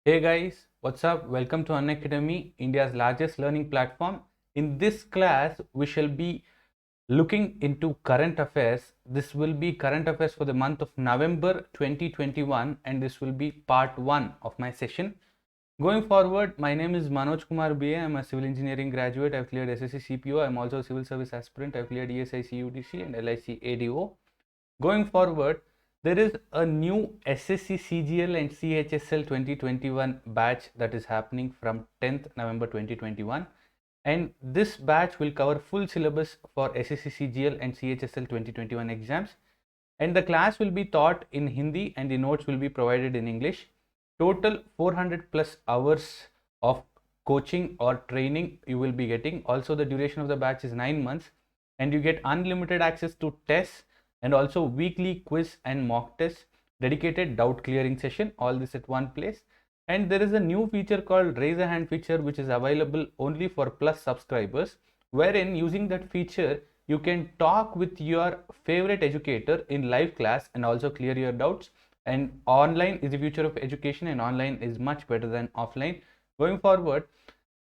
Hey guys, what's up? Welcome to Unacademy, India's largest learning platform. In this class, we shall be looking into current affairs. This will be current affairs for the month of November 2021, and this will be part 1 of my session. Going forward, my name is Manoj Kumar BA. I'm a civil engineering graduate. I've cleared SSC CPO. I'm also a civil service aspirant. I've cleared ESI CUDC and LIC ADO. Going forward, there is a new SSC CGL and CHSL 2021 batch that is happening from 10th November 2021, and this batch will cover full syllabus for SSC CGL and CHSL 2021 exams, and the class will be taught in Hindi and the notes will be provided in English. Total 400 plus hours of coaching or training you will be getting. Also, the duration of the batch is 9 months, and you get unlimited access to tests and also weekly quiz and mock tests, dedicated doubt clearing session, all this at one place. And there is a new feature called raise a hand feature, which is available only for plus subscribers, wherein using that feature you can talk with your favorite educator in live class and also clear your doubts. And online is the future of education, and online is much better than offline. Going forward,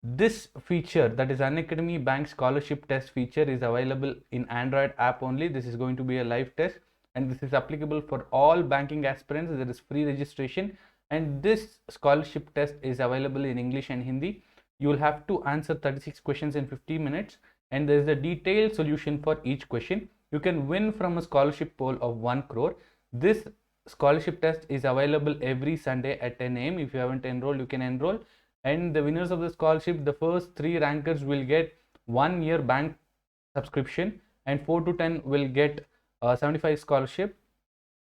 this feature, that is Unacademy Bank Scholarship Test feature, is available in Android app only. This is going to be a live test, and this is applicable for all banking aspirants. There is free registration, and this scholarship test is available in English and Hindi. You will have to answer 36 questions in 50 minutes, and there is a detailed solution for each question. You can win from a scholarship pool of 1 crore. This scholarship test is available every Sunday at 10 a.m. If you haven't enrolled, you can enroll. And the winners of the scholarship, the first 3 rankers will get 1 year bank subscription, and 4 to 10 will get 75 scholarship,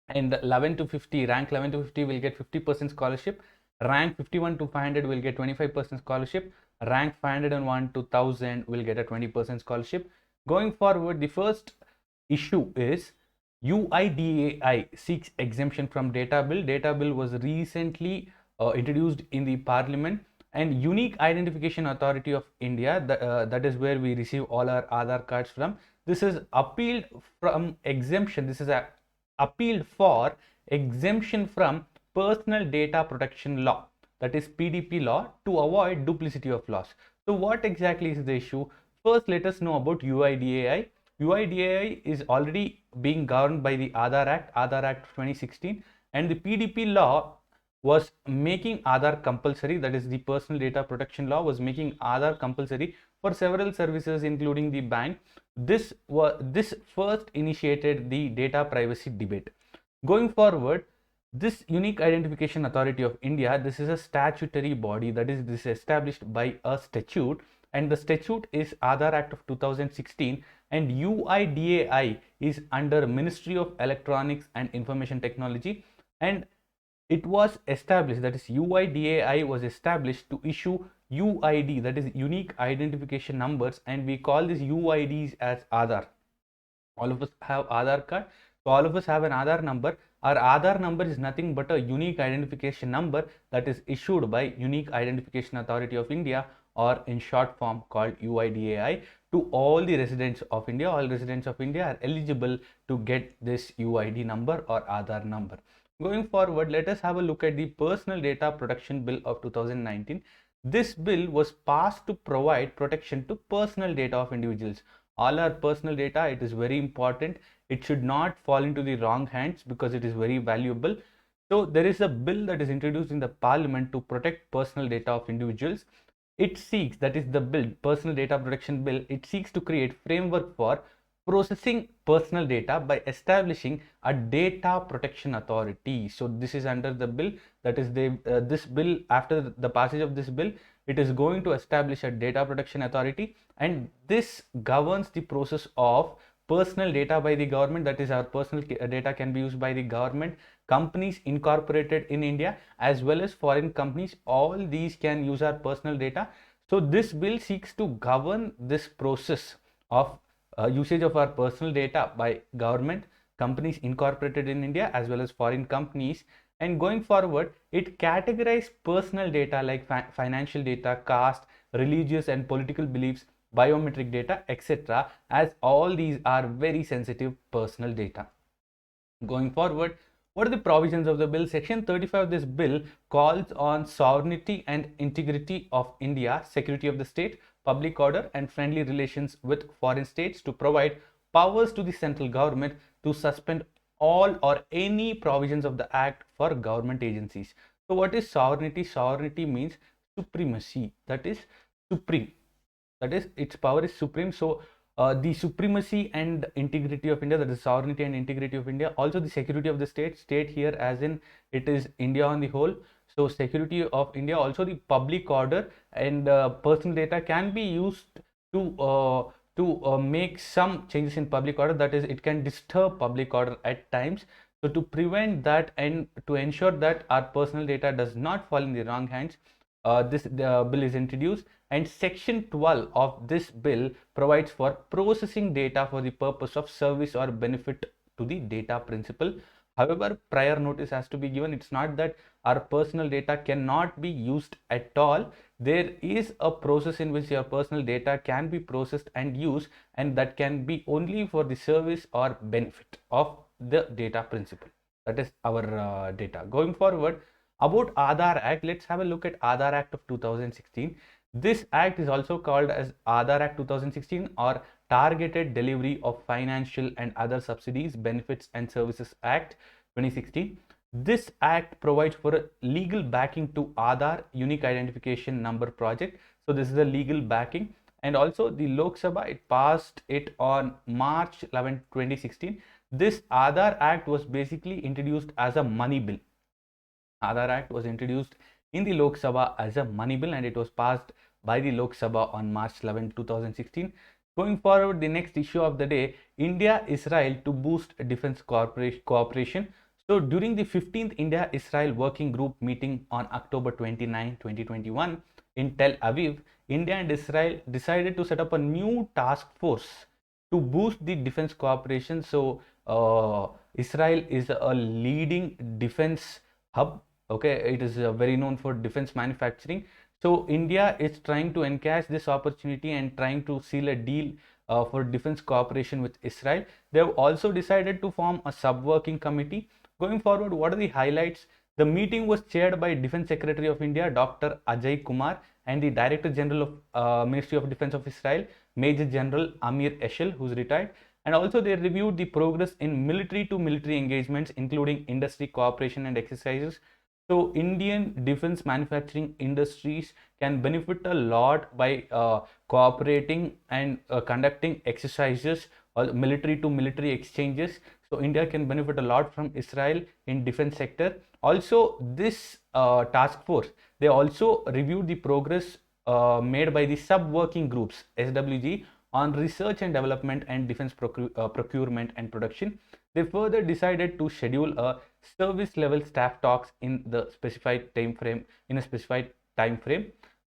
and 11 to 50, rank 11 to 50 will get 50% scholarship, rank 51 to 500 will get 25% scholarship, rank 501 to 1000 will get a 20% scholarship. Going forward, the first issue is UIDAI seeks exemption from data bill. Data bill was recently introduced in the parliament, and Unique Identification Authority of India, that is where we receive all our Aadhaar cards from. This is appealed from exemption. This is appealed for exemption from personal data protection law, that is PDP law, to avoid duplicity of laws. So what exactly is the issue? First, let us know about UIDAI. UIDAI is already being governed by the Aadhaar Act 2016, and the PDP law was making Aadhaar compulsory, that is the personal data protection law was making Aadhaar compulsory for several services including the bank. This first initiated the data privacy debate. Going forward, this Unique Identification Authority of India, this is a statutory body, that is, this is established by a statute, and the statute is Aadhaar Act of 2016, and UIDAI is under Ministry of Electronics and Information Technology, and it was established, that is UIDAI was established to issue UID, that is unique identification numbers, and we call these UIDs as Aadhaar. All of us have Aadhaar card, so all of us have an Aadhaar number. Our Aadhaar number is nothing but a unique identification number that is issued by Unique Identification Authority of India, or in short form called UIDAI, to all the residents of India. All residents of India are eligible to get this UID number or Aadhaar number. Going forward, let us have a look at the Personal Data Protection Bill of 2019. This bill was passed to provide protection to personal data of individuals. All our personal data, it is very important. It should not fall into the wrong hands because it is very valuable. So there is a bill that is introduced in the parliament to protect personal data of individuals. It seeks, that is the bill, Personal Data Protection Bill, it seeks to create framework for processing personal data by establishing a data protection authority. So this is under the bill, that is this bill, after the passage of this bill, it is going to establish a data protection authority, and this governs the process of personal data by the government, that is our personal data can be used by the government, companies incorporated in India as well as foreign companies, all these can use our personal data. So this bill seeks to govern this process of usage of our personal data by government, companies incorporated in India as well as foreign companies. And going forward, it categorizes personal data like financial data, caste, religious and political beliefs, biometric data, etc., as all these are very sensitive personal data. Going forward, What are the provisions of the bill? Section 35 of this bill calls on sovereignty and integrity of India, security of the state, public order, and friendly relations with foreign states to provide powers to the central government to suspend all or any provisions of the act for government agencies. So what is sovereignty? Sovereignty means supremacy, that is supreme, that is its power is supreme. So the supremacy and integrity of India, that is sovereignty and integrity of India, also the security of the state here as in it is India on the whole. So security of India, also the public order, and personal data can be used to make some changes in public order, that is it can disturb public order at times. So to prevent that and to ensure that our personal data does not fall in the wrong hands, this bill is introduced, and section 12 of this bill provides for processing data for the purpose of service or benefit to the data principle. However, prior notice has to be given. It's not that our personal data cannot be used at all. There is a process in which your personal data can be processed and used, and that can be only for the service or benefit of the data principle, that is our data. Going forward, about Aadhaar Act, let's have a look at Aadhaar Act of 2016. This act is also called as Aadhaar Act 2016 or Targeted Delivery of Financial and Other Subsidies, Benefits and Services Act 2016. This act provides for a legal backing to Aadhaar Unique Identification Number project. So this is the legal backing, and also the Lok Sabha, it passed it on March 11, 2016. This Aadhaar Act was basically introduced as a money bill. Aadhaar Act was introduced in the Lok Sabha as a money bill, and it was passed by the Lok Sabha on March 11, 2016. Going forward, the next issue of the day, India-Israel to boost defense cooperation. So during the 15th India-Israel Working Group meeting on October 29, 2021 in Tel Aviv, India and Israel decided to set up a new task force to boost the defense cooperation. So Israel is a leading defense hub. Okay, it is very known for defense manufacturing. So India is trying to encash this opportunity and trying to seal a deal for defense cooperation with Israel. They have also decided to form a sub-working committee. Going forward, what are the highlights? The meeting was chaired by Defense Secretary of India, Dr. Ajay Kumar, and the Director General of Ministry of Defense of Israel, Major General Amir Eshel, who's retired. And also they reviewed the progress in military to military engagements, including industry cooperation and exercises. So Indian defense manufacturing industries can benefit a lot by cooperating and conducting exercises or military to military exchanges. So India can benefit a lot from Israel in defense sector. Also, this task force, they also reviewed the progress made by the sub-working groups, SWG, on research and development and defense procurement and production. They further decided to schedule a service level staff talks in the specified time frame,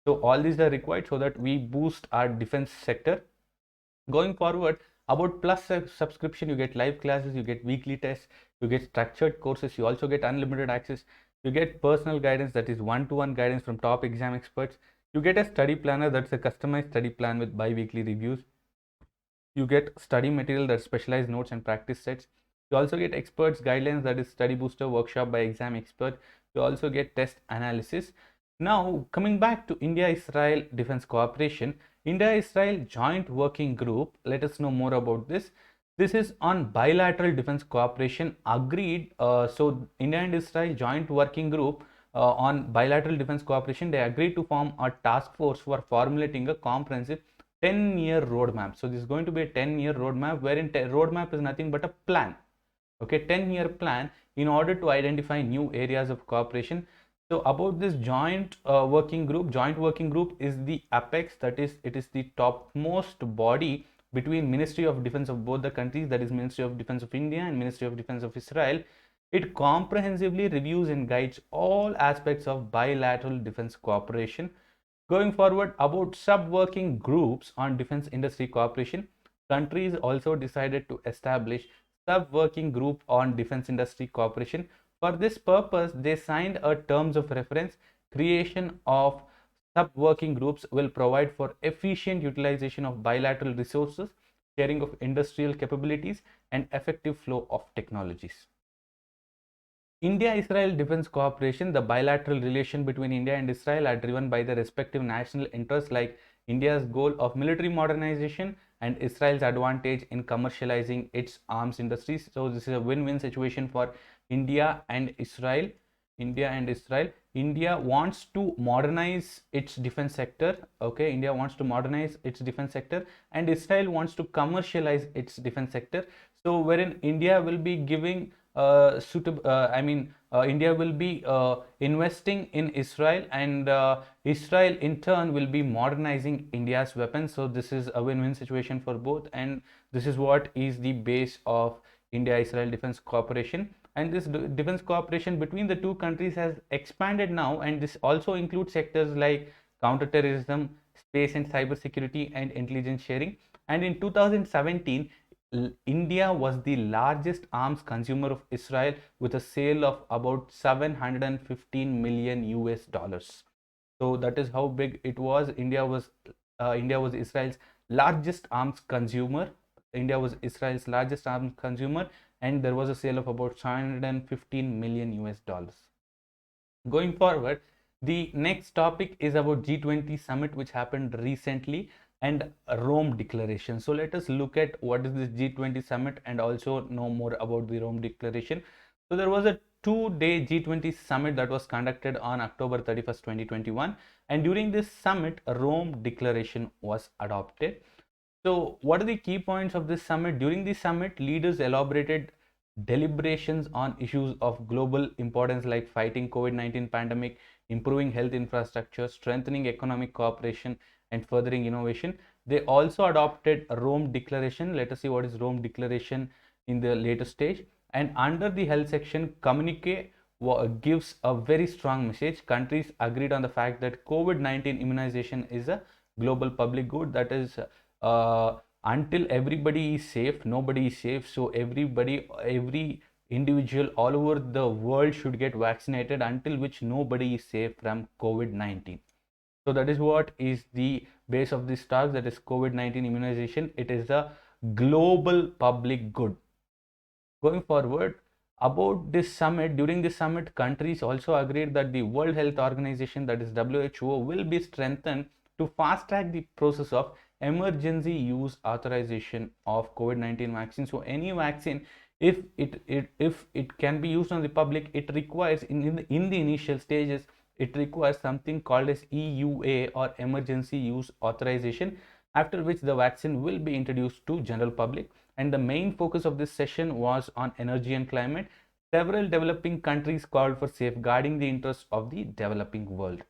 So all these are required so that we boost our defense sector. Going forward, about Plus subscription, you get live classes, you get weekly tests, you get structured courses, you also get unlimited access, you get personal guidance, that is one-to-one guidance from top exam experts. You get a study planner, that's a customized study plan with bi-weekly reviews. You get study material, that's specialized notes and practice sets. You also get experts guidelines, that is study booster workshop by exam expert. You also get test analysis. Now coming back to India-Israel defense cooperation, India-Israel joint working group, let us know more about this. This is on bilateral defense cooperation agreed. So India and Israel joint working group on bilateral defense cooperation, they agreed to form a task force for formulating a comprehensive 10-year roadmap. So this is going to be a 10-year roadmap, wherein roadmap is nothing but a plan. Okay, 10-year plan in order to identify new areas of cooperation. So about this joint working group is the apex, that is it is the topmost body between Ministry of Defense of both the countries, that is Ministry of Defense of India and Ministry of Defense of Israel. It comprehensively reviews and guides all aspects of bilateral defense cooperation. Going forward, about sub-working groups on defense industry cooperation, countries also decided to establish sub-working group on defense industry cooperation. For this purpose, they signed a terms of reference. Creation of sub-working groups will provide for efficient utilization of bilateral resources, sharing of industrial capabilities, and effective flow of technologies. India-Israel defense cooperation, the bilateral relation between India and Israel are driven by the respective national interests like India's goal of military modernization and Israel's advantage in commercializing its arms industries. So this is a win-win situation for India and Israel. India and Israel. India wants to modernize its defense sector. Okay, India wants to modernize its defense sector, and Israel wants to commercialize its defense sector. So wherein India will be giving suitable, India will be investing in Israel, and Israel in turn will be modernizing India's weapons. So this is a win-win situation for both, and this is what is the base of India-Israel defense cooperation. And this defense cooperation between the two countries has expanded now, and this also includes sectors like counterterrorism, space and cyber security, and intelligence sharing. And in 2017, India was the largest arms consumer of Israel with a sale of about 715 million US dollars. So that is how big it was. India was Israel's largest arms consumer. India was Israel's largest arms consumer, and there was a sale of about 715 million US dollars. Going forward, the next topic is about G20 summit, which happened recently, and Rome Declaration. So let us look at what is this G20 summit and also know more about the Rome Declaration. So there was a 2-day G20 summit that was conducted on October 31st, 2021, and during this summit, a Rome Declaration was adopted. So what are the key points of this summit? During the summit, leaders elaborated deliberations on issues of global importance like fighting COVID-19 pandemic, improving health infrastructure, strengthening economic cooperation, and furthering innovation. They also adopted a Rome Declaration. Let us see what is Rome Declaration in the later stage. And under the health section, communique gives a very strong message. Countries agreed on the fact that COVID-19 immunization is a global public good. That is, until everybody is safe, nobody is safe. So every individual all over the world should get vaccinated, until which nobody is safe from COVID-19. So that is what is the base of this talk, that is COVID-19 immunization. It is a global public good. Going forward, about this summit, during this summit, countries also agreed that the World Health Organization, that is WHO, will be strengthened to fast track the process of emergency use authorization of COVID-19 vaccine. So any vaccine, if it can be used on the public, it requires in the initial stages, it requires something called as EUA, or emergency use authorization, after which the vaccine will be introduced to general public. And the main focus of this session was on energy and climate. Several developing countries called for safeguarding the interests of the developing world.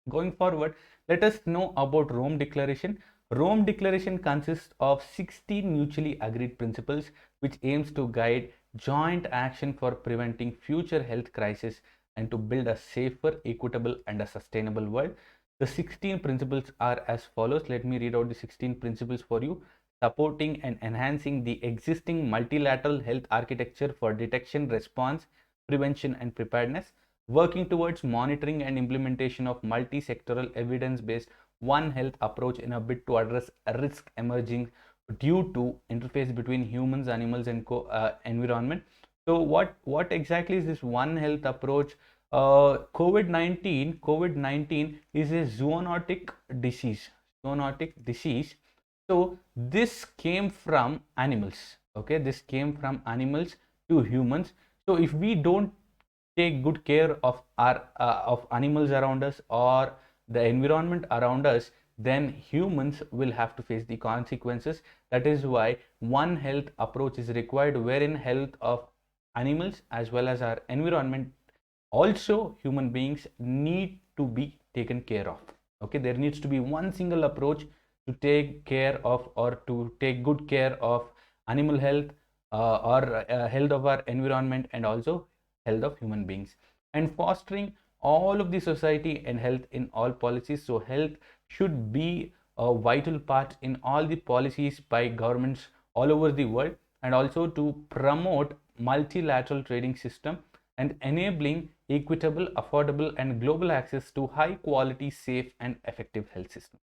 Going forward, let us know about Rome Declaration. Rome Declaration consists of 16 mutually agreed principles which aims to guide joint action for preventing future health crises and to build a safer, equitable, and a sustainable world. The 16 principles are as follows. Let me read out the 16 principles for you. Supporting and enhancing the existing multilateral health architecture for detection, response, prevention, and preparedness. Working towards monitoring and implementation of multi-sectoral evidence-based One Health approach in a bid to address a risk emerging due to interface between humans, animals, and environment. So what exactly is this One Health approach? COVID-19 is a zoonotic disease. Zoonotic disease. So this came from animals. Okay, this came from animals to humans. So if we don't take good care of our of animals around us or the environment around us, then humans will have to face the consequences. That is why One Health approach is required, wherein health of animals as well as our environment, also human beings, need to be taken care of. Okay, there needs to be one single approach to take care of, or to take good care of, animal health, or health of our environment, and also health of human beings, and fostering all of the society and health in all policies. So health should be a vital part in all the policies by governments all over the world, and also to promote multilateral trading system and enabling equitable, affordable, and global access to high quality, safe, and effective health system.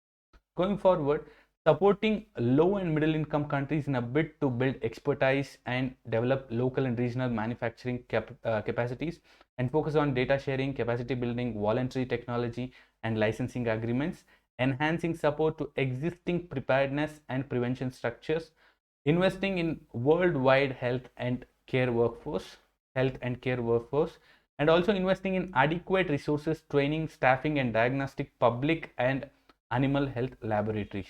Going forward, supporting low and middle income countries in a bid to build expertise and develop local and regional manufacturing capacities, and focus on data sharing, capacity building, voluntary technology, and licensing agreements, enhancing support to existing preparedness and prevention structures, investing in worldwide health and care workforce, and also investing in adequate resources, training, staffing, and diagnostic public and animal health laboratories.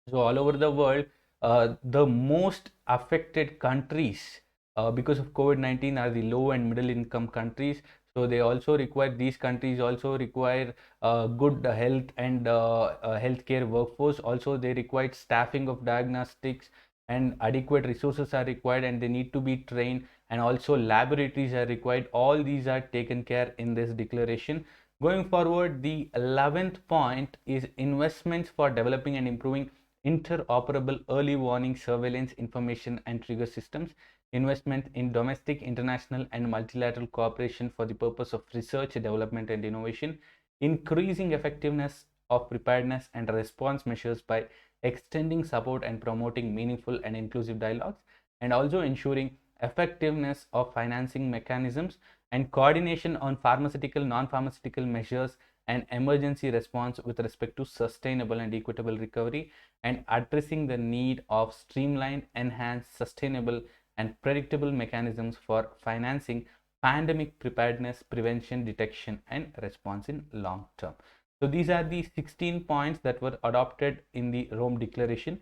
So all over the world, the most affected countries because of COVID-19 are the low and middle income countries. So they also require, these countries also require good health and healthcare workforce. Also, they require staffing of diagnostics, and adequate resources are required, and they need to be trained, and also laboratories are required. All these are taken care in this declaration. Going forward, the 11th point is investments for developing and improving interoperable early warning surveillance information and trigger systems, investment in domestic, international, and multilateral cooperation for the purpose of research, development, and innovation, increasing effectiveness of preparedness and response measures by extending support and promoting meaningful and inclusive dialogues, and also ensuring effectiveness of financing mechanisms and coordination on pharmaceutical, non-pharmaceutical measures and emergency response with respect to sustainable and equitable recovery, and addressing the need of streamlined, enhanced, sustainable, and predictable mechanisms for financing pandemic preparedness, prevention, detection, and response in long term. So these are the 16 points that were adopted in the Rome Declaration.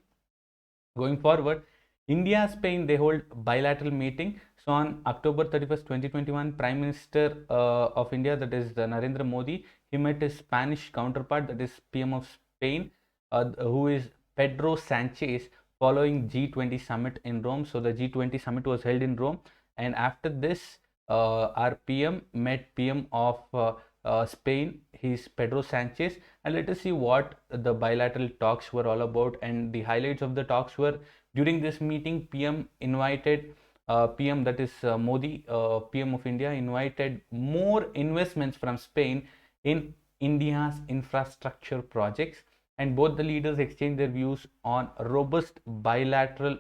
Going forward, India, Spain, they hold bilateral meeting. So on October 31st, 2021, Prime Minister of India, that is Narendra Modi, he met his Spanish counterpart, that is PM of Spain, who is Pedro Sanchez, following G20 summit in Rome. So the G20 summit was held in Rome, and after this, our PM met PM of Spain, he's Pedro Sanchez, and let us see what the bilateral talks were all about. And the highlights of the talks were, during this meeting, PM invited PM, that is Modi, PM of India, invited more investments from Spain in India's infrastructure projects, and both the leaders exchanged their views on robust bilateral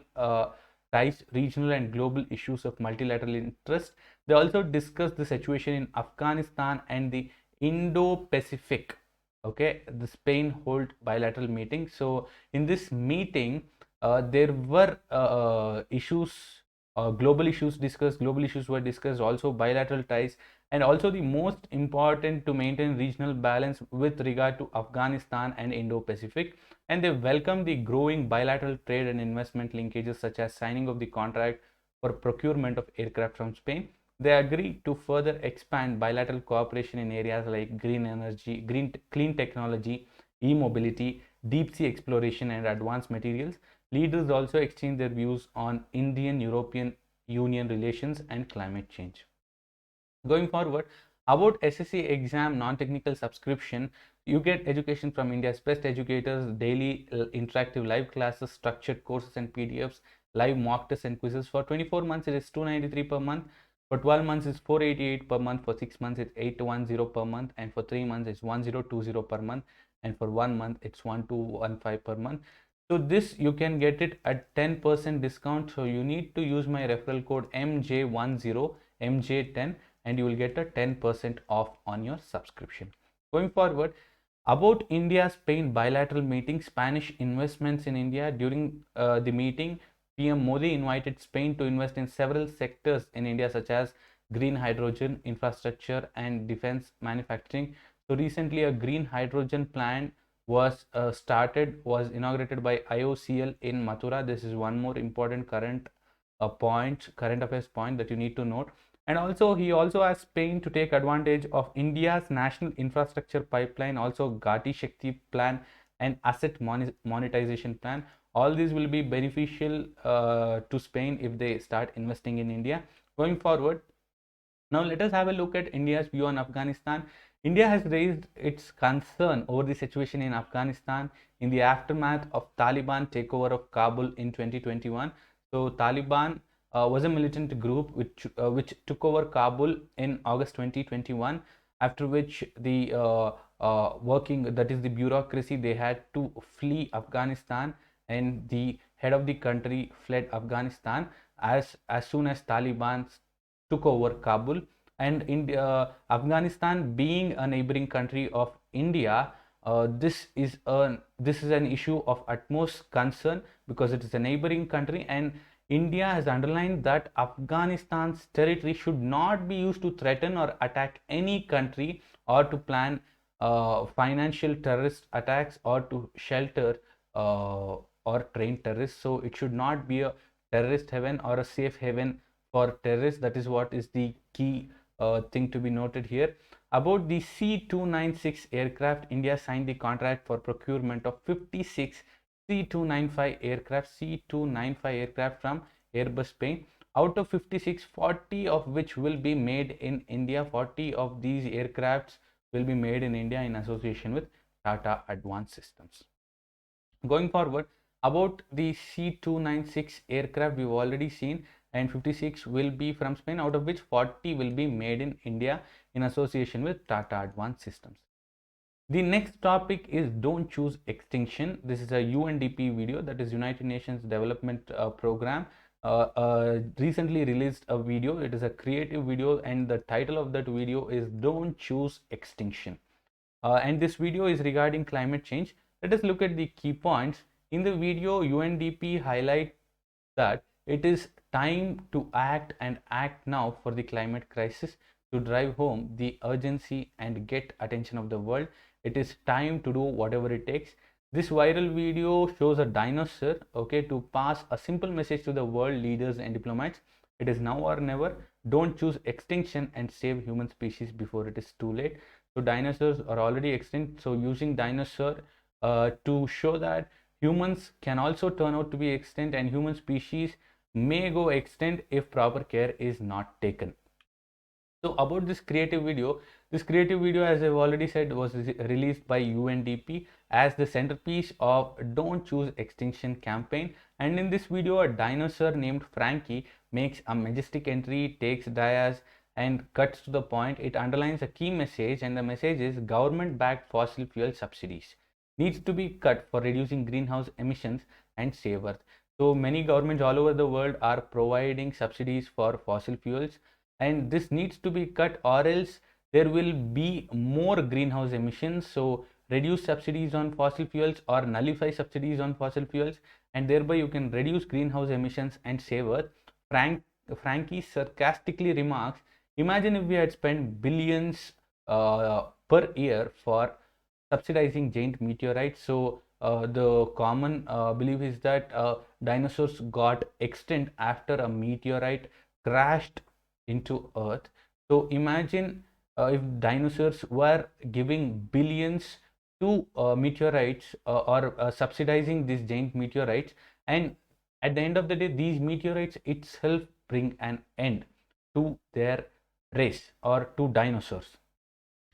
ties, regional and global issues of multilateral interest. They also discussed the situation in Afghanistan and the Indo-Pacific. Okay, the Spain hold bilateral meeting. So in this meeting, there were issues, global issues discussed. Global issues were discussed. Also bilateral ties, and also the most important, to maintain regional balance with regard to Afghanistan and Indo-Pacific. And they welcomed the growing bilateral trade and investment linkages, such as signing of the contract for procurement of aircraft from Spain. They agreed to further expand bilateral cooperation in areas like green energy, clean technology, e-mobility, deep sea exploration, and advanced materials. Leaders also exchanged their views on Indian-European Union relations and climate change. Going forward, about SSC exam non-technical subscription, you get education from India's best educators, daily interactive live classes, structured courses and PDFs, live mock tests and quizzes. For 24 months, it is 293 per month. For 12 months, it's 488 per month. For 6 months, it's 810 per month. And for 3 months, it's 1020 per month. And for 1 month, it's 1215 per month. So this, you can get it at 10% discount. So you need to use my referral code MJ10, MJ10, and you will get a 10% off on your subscription. Going forward, about India-Spain bilateral meeting, Spanish investments in India. During the meeting, PM Modi invited Spain to invest in several sectors in India, such as green hydrogen, infrastructure, and defense manufacturing. So recently, a green hydrogen plant was inaugurated by IOCL in Mathura. This is one more important current affairs point that you need to note. And also, he also asked Spain to take advantage of India's national infrastructure pipeline, also Gati Shakti plan and asset monetization plan. All these will be beneficial to Spain if they start investing in India. Going forward, now let us have a look at India's view on Afghanistan. India has raised its concern over the situation in Afghanistan in the aftermath of Taliban takeover of Kabul in 2021. So Taliban was a militant group which took over Kabul in August 2021. after which the that is the bureaucracy, they had to flee Afghanistan, and the head of the country fled Afghanistan as soon as Taliban took over Kabul. And Afghanistan being a neighboring country of India, this is an issue of utmost concern, because it is a neighboring country, and India has underlined that Afghanistan's territory should not be used to threaten or attack any country, or to plan financial terrorist attacks, or to shelter or train terrorists. So it should not be a terrorist haven or a safe haven for terrorists. That is what is the key thing to be noted here. About the C-296 aircraft, India signed the contract for procurement of 56 C-295 aircraft from Airbus Spain. Out of 56, 40 of which will be made in India. 40 of these aircrafts will be made in India in association with Tata Advanced Systems. Going forward, about the C-296 aircraft, we've already seen, and 56 will be from Spain, out of which 40 will be made in India in association with Tata Advanced Systems. The next topic is don't choose extinction. This is a UNDP video, that is United Nations Development Program. Recently released a video. It is a creative video, and the title of that video is don't choose extinction. And this video is regarding climate change. Let us look at the key points. In the video, UNDP highlight that it is time to act, and act now, for the climate crisis, to drive home the urgency and get attention of the world. It is time to do whatever it takes. This viral video shows a dinosaur, okay, to pass a simple message to the world leaders and diplomats. It is now or never. Don't choose extinction and save human species before it is too late. So dinosaurs are already extinct. So using dinosaur to show that humans can also turn out to be extinct, and human species may go extinct if proper care is not taken. So about this creative video, as I've already said, was released by UNDP as the centerpiece of Don't Choose Extinction campaign. And in this video, a dinosaur named Frankie makes a majestic entry, takes dias, and cuts to the point. It underlines a key message, and the message is government-backed fossil fuel subsidies needs to be cut for reducing greenhouse emissions and save Earth. So many governments all over the world are providing subsidies for fossil fuels, and this needs to be cut, or else there will be more greenhouse emissions. So reduce subsidies on fossil fuels or nullify subsidies on fossil fuels, and thereby you can reduce greenhouse emissions and save Earth. Frankie sarcastically remarks, imagine if we had spent billions per year for subsidizing giant meteorites. So the common belief is that dinosaurs got extinct after a meteorite crashed into Earth. So imagine if dinosaurs were giving billions to meteorites, or subsidizing these giant meteorites, and at the end of the day, these meteorites itself bring an end to their race, or to dinosaurs.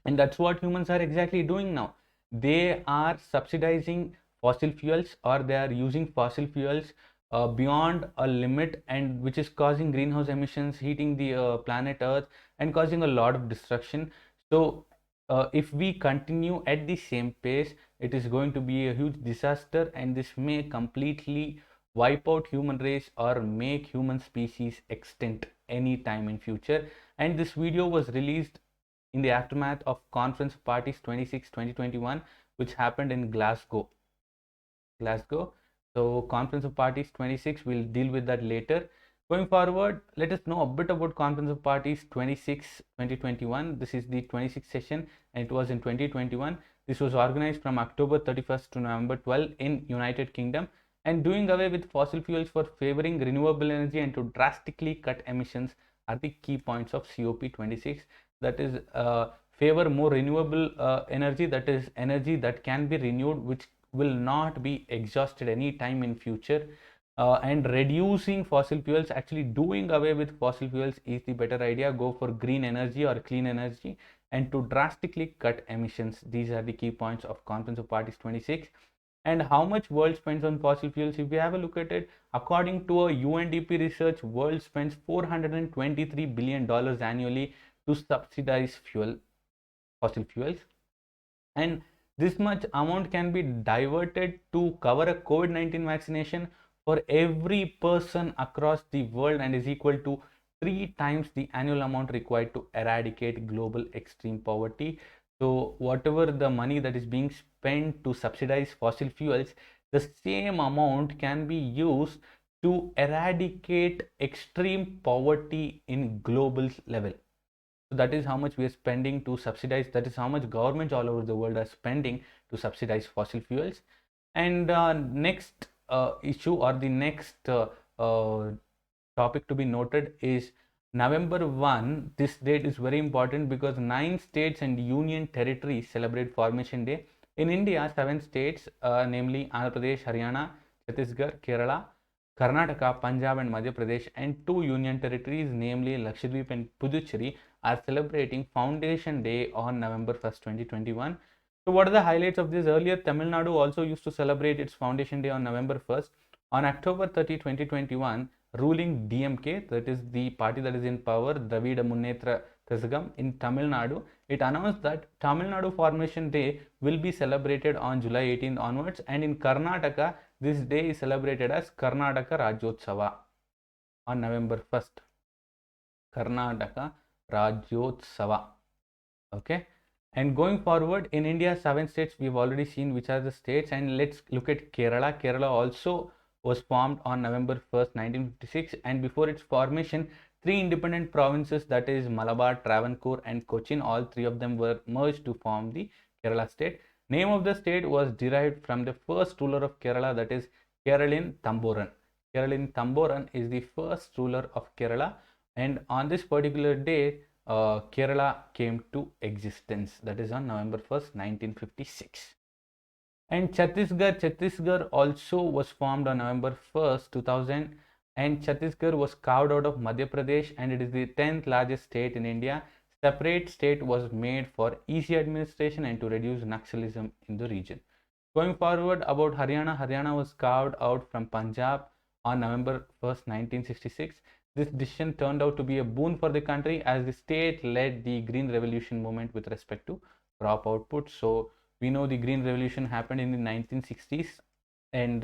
And that's what humans are exactly doing now. They are subsidizing fossil fuels, or they are using fossil fuels beyond a limit, and which is causing greenhouse emissions, heating the planet Earth, and causing a lot of destruction. So if we continue at the same pace, it is going to be a huge disaster, and this may completely wipe out human race, or make human species extinct any time in future. And this video was released in the aftermath of Conference of Parties 26 2021, which happened in Glasgow. So Conference of Parties 26, we'll deal with that later. Going forward, let us know a bit about Conference of Parties 26 2021. This is the 26th session, and it was in 2021. This was organized from October 31st to November 12 in United Kingdom. And doing away with fossil fuels for favoring renewable energy and to drastically cut emissions are the key points of COP26. That is, favor more renewable energy, that is energy that can be renewed, which will not be exhausted any time in future, and reducing fossil fuels. Actually doing away with fossil fuels is the better idea. Go for green energy or clean energy, and to drastically cut emissions. These are the key points of Conference of Parties 26. And how much world spends on fossil fuels? If we have a look at it, according to a UNDP research, world spends $423 billion annually to subsidize fuel. fossil fuels, and this much amount can be diverted to cover a COVID-19 vaccination for every person across the world, and is equal to 3 times the annual amount required to eradicate global extreme poverty. So whatever the money that is being spent to subsidize fossil fuels, the same amount can be used to eradicate extreme poverty in global level. So that is how much we are spending to subsidize, that is how much governments all over the world are spending to subsidize fossil fuels. And next issue, or the next topic to be noted is November 1. This date is very important because 9 states and union territories celebrate Formation Day. In India, 7 states, namely Andhra Pradesh, Haryana, Chhattisgarh, Kerala, Karnataka, Punjab and Madhya Pradesh, and 2 union territories, namely Lakshadweep and Puducherry, are celebrating Foundation Day on November 1st, 2021. So what are the highlights of this? Earlier, Tamil Nadu also used to celebrate its Foundation Day on November 1st. On October 30, 2021, ruling DMK, that is the party that is in power, Dravida Munnetra Kazhagam in Tamil Nadu, it announced that Tamil Nadu Formation Day will be celebrated on July 18th onwards, and in Karnataka, this day is celebrated as Karnataka Rajyotsava on November 1st. Karnataka Rajyotsava. Okay. And going forward, in India, 7 states, we've already seen which are the states, and let's look at Kerala. Kerala also was formed on November 1st, 1956, and before its formation, 3 independent provinces, that is Malabar, Travancore and Cochin, all 3 of them were merged to form the Kerala state. Name of the state was derived from the first ruler of Kerala, that is Keralin Tamboran. Keralin Tamboran is the first ruler of Kerala, and on this particular day, Kerala came to existence, that is on November 1st, 1956. And Chhattisgarh also was formed on November 1st, 2000, and Chhattisgarh was carved out of Madhya Pradesh, and it is the 10th largest state in India. Separate state was made for easy administration and to reduce Naxalism in the region. Going forward, about Haryana, Haryana was carved out from Punjab on November 1st, 1966. This decision turned out to be a boon for the country, as the state led the Green Revolution movement with respect to crop output. So we know the Green Revolution happened in the 1960s, and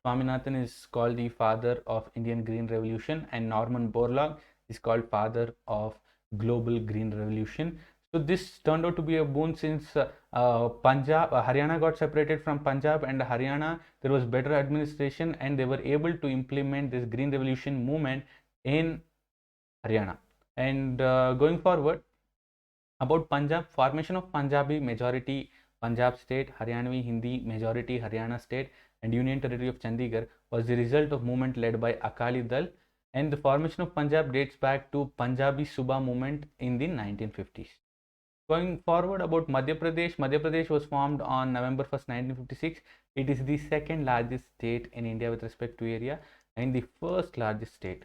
Swaminathan is called the father of Indian Green Revolution, and Norman Borlaug is called father of global Green Revolution. So this turned out to be a boon, since Haryana got separated from Punjab, and Haryana, there was better administration, and they were able to implement this Green Revolution movement in Haryana. And going forward, about Punjab, formation of Punjabi majority Punjab state, Haryanvi Hindi majority Haryana state, and Union Territory of Chandigarh was the result of movement led by Akali Dal, and the formation of Punjab dates back to Punjabi Subha movement in the 1950s. Going forward, about Madhya Pradesh, Madhya Pradesh was formed on November 1st, 1956. It is the 2nd largest state in India with respect to area, and the first largest state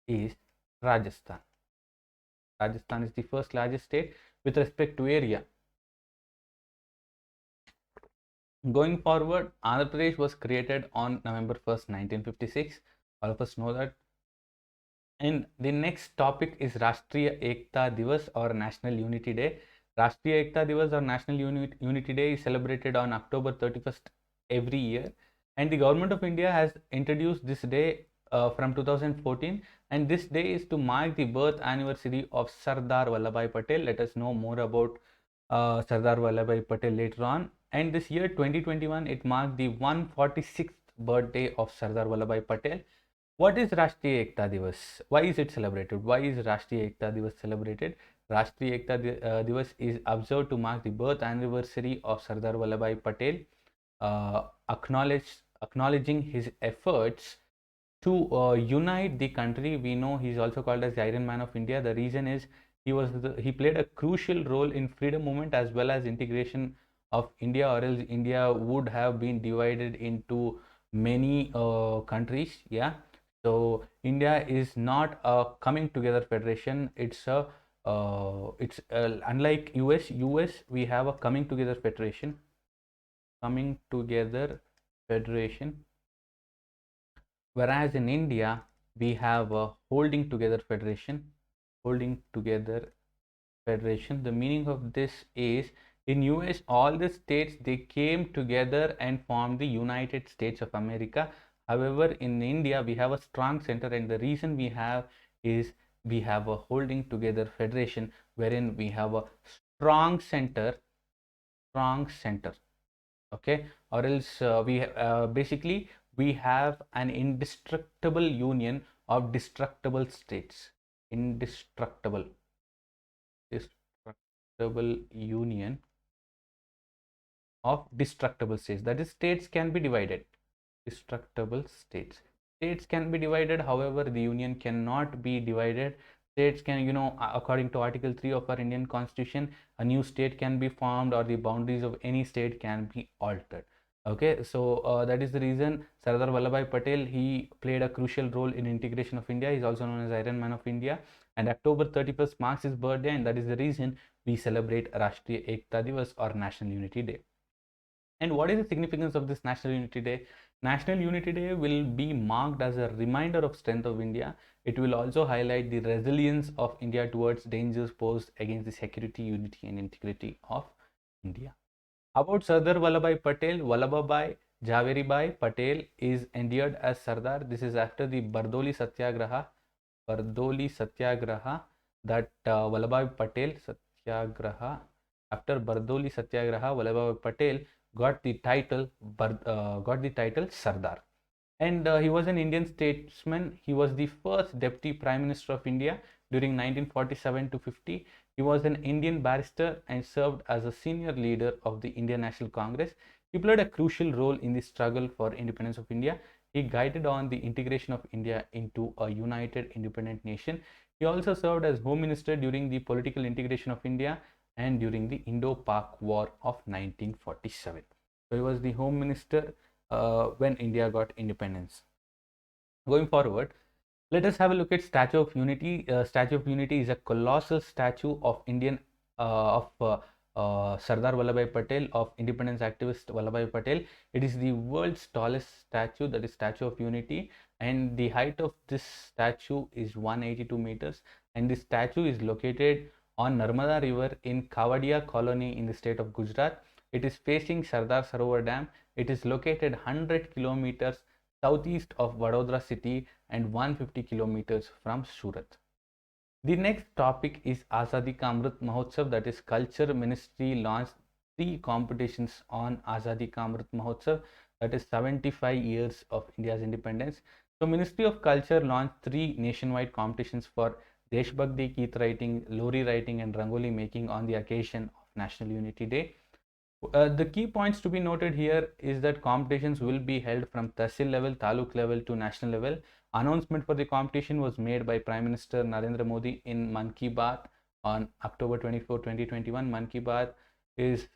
is Rajasthan. Rajasthan is the first largest state with respect to area. Going forward, Andhra Pradesh was created on November 1st, 1956. All of us know that. And the next topic is Rashtriya Ekta Divas, or National Unity Day. Rashtriya Ekta Divas, or National Unity Day, is celebrated on October 31st every year, and the government of India has introduced this day from 2014, and this day is to mark the birth anniversary of Sardar Vallabhbhai Patel. Let us know more about Sardar Vallabhbhai Patel later on. And this year 2021, it marked the 146th birthday of Sardar Vallabhbhai Patel. What is Rashtriya Ekta Divas? Why is it celebrated? Why is Rashtriya Ekta Divas celebrated? Rashtriya Ekta Divas is observed to mark the birth anniversary of Sardar Vallabhbhai Patel, acknowledging his efforts to unite the country. We know he is also called as the Iron Man of India. The reason is he played a crucial role in freedom movement as well as integration of India, or else India would have been divided into many countries. Yeah. So India is not a coming together federation. It's unlike US we have a coming together federation. Whereas in India we have a holding together federation. holding together federation. The meaning of this is, in US, all the states, they came together and formed the United States of America. However, in India, we have a strong center, and the reason we have is we have a holding together federation wherein we have a strong center, okay, or else basically we have an indestructible union of destructible states, indestructible destructible union of destructible states. That is, states can be divided. Destructible states. States can be divided, however, the union cannot be divided. States can, according to Article 3 of our Indian Constitution, a new state can be formed or the boundaries of any state can be altered. Okay, so that is the reason Sardar Vallabhbhai Patel, he played a crucial role in integration of India. He is also known as Iron Man of India. And October 31st marks his birthday, and that is the reason we celebrate Rashtriya Ekta Divas or National Unity Day. And what is the significance of this National Unity Day? National Unity Day will be marked as a reminder of strength of India. It will also highlight the resilience of India towards dangers posed against the security, unity and integrity of India. About Sardar Vallabhbhai Patel, Vallabhbhai Jhaveri Patel is endeared as Sardar. This is after the Bardoli Satyagraha, that Vallabhbhai Patel Satyagraha, after Bardoli Satyagraha, Vallabhbhai Patel got the title Sardar. And he was an Indian statesman. He was the first Deputy Prime Minister of India during 1947 to 50. He was an Indian barrister and served as a senior leader of the Indian National Congress. He played a crucial role in the struggle for independence of India. He guided on the integration of India into a united independent nation. He also served as Home Minister during the political integration of India and during the Indo-Pak War of 1947. So he was the Home Minister when India got independence. Going forward, let us have a look at Statue of Unity. Statue of Unity is a colossal statue of Sardar Vallabhbhai Patel, of independence activist Vallabhbhai Patel. It is the world's tallest statue, that is Statue of Unity, and the height of this statue is 182 meters, and this statue is located on Narmada River in Kavadia colony in the state of Gujarat. It is facing Sardar Sarovar Dam. It is located 100 kilometers southeast of Vadodara city and 150 kilometers from Surat. The next topic is Azadi Ka Amrit Mahotsav, that is Culture Ministry launched 3 competitions on Azadi Ka Amrit Mahotsav, that is 75 years of India's independence. So Ministry of Culture launched 3 nationwide competitions for Deshbhakti Geet writing, Lori writing and Rangoli making on the occasion of National Unity Day. The key points to be noted here is that competitions will be held from Tahsil level, Taluk level to national level. Announcement for the competition was made by Prime Minister Narendra Modi in Mann Ki Baat on October 24, 2021. Mann Ki Baat is